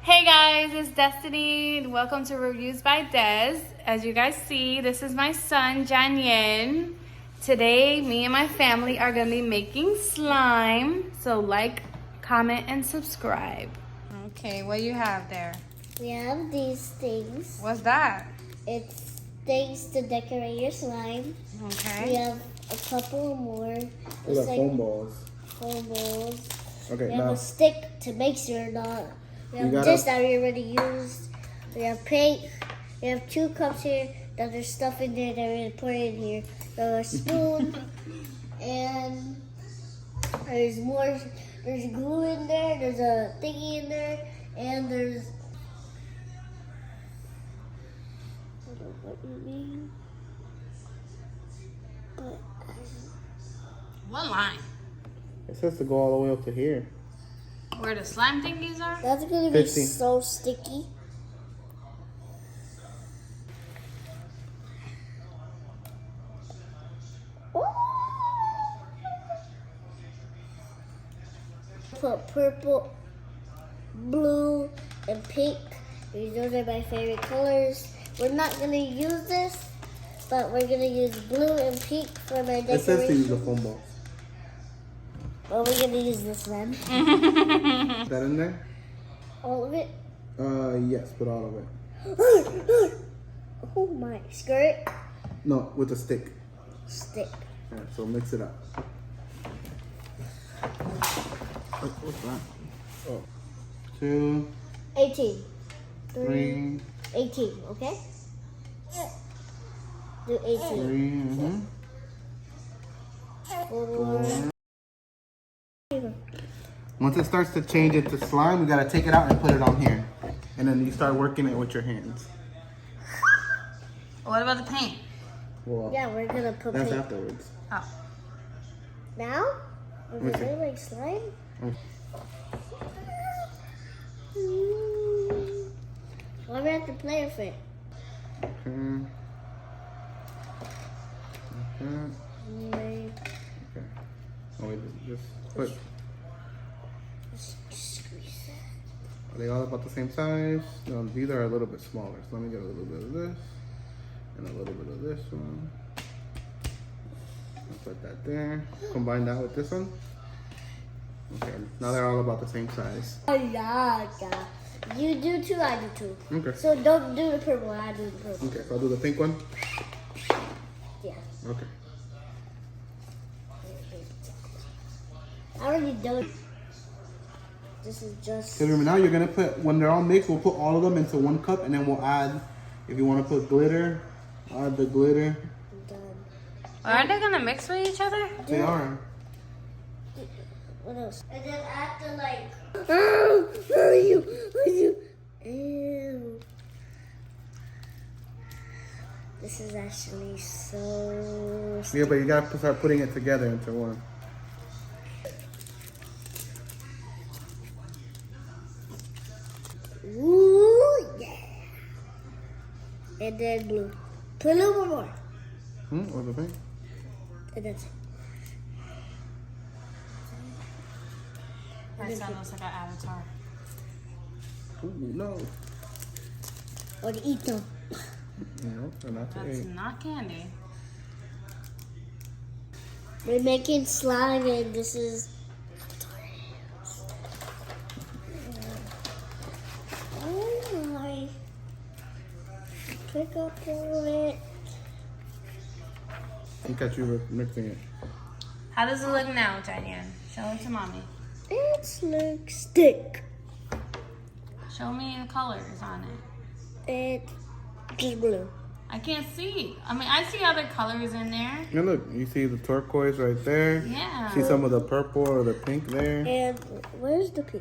Hey guys, it's Destiny. Welcome to Reviews by Des. As you guys see, this is my son, Janyen. Today, me and my family are going to be making slime. So like, comment, and subscribe. Okay, what do you have there? We have these things. What's that? It's things to decorate your slime. Okay. We have a couple more. Those are foam balls. Foam balls. Okay, We have now a stick to make sure not. We have gotta- this that we already used. We have paint. We have 2 cups here that there's stuff in there that we're going to put in here. We have a spoon. And there's more. There's glue in there. There's a thingy in there. And there's... I don't know what you mean. But What line? it says to go all the way up to here. Where the slime thingies are? that's going to be 50. so sticky. Put purple, blue, and pink. Those are my favorite colors. We're not going to use this, but we're going to use blue and pink for my It says to use the decoration. foam balls. But we're going to use this one. Is that in there? All of it. Yes, put all of it. Oh my. Skirt, No, with a stick. stick. Alright, so mix it up. What's that? Oh. 2, 18. 3, 18, okay? Do 18. 3. 4. Once it starts to change into slime, we gotta take it out and put it on here. And then you start working it with your hands. What about the paint? Well, Yeah, we're gonna put that's paint. afterwards. Oh. Now? We're Let me gonna make slime? Mm. Why do we have to play with it? Okay. Okay. Wait, Okay. Oh wait, just put. just squeeze it. Are they all about the same size? No, these are a little bit smaller. So let me get a little bit of this and a little bit of this one. I'll put that there. Combine that with this one. Okay, now they're all about the same size. Oh yeah, yeah. You do 2, I do 2. Okay. So don't do the purple, I do the purple. Okay, so I'll do the pink one. Yeah. Okay. I already done. This is just. So remember now you're gonna put, when they're all mixed, we'll put all of them into 1 cup and then we'll add, if you wanna put glitter, add the glitter. Done. Are they gonna mix with each other? They are. What else? And then add the like. Oh, where are you? Where are you? Ew. This is actually so. Yeah, but you gotta start putting it together into one. Ooh, yeah. And then blue. Put a little more. Or the pink? And that's it. My son looks like an avatar. Ooh, no. Or the eat them. No, they're not to That's eat. not candy. We're making slime and this is. Oh my. Pick up on it. Look at you mixing it. How does it look now, Janyen? Show it to mommy. It's like stick. Show me the colors on it. It's just blue. I can't see. I mean, I see other colors in there. Yeah, look, you see the turquoise right there. Yeah. See some of the purple or the pink there. And where's the pink?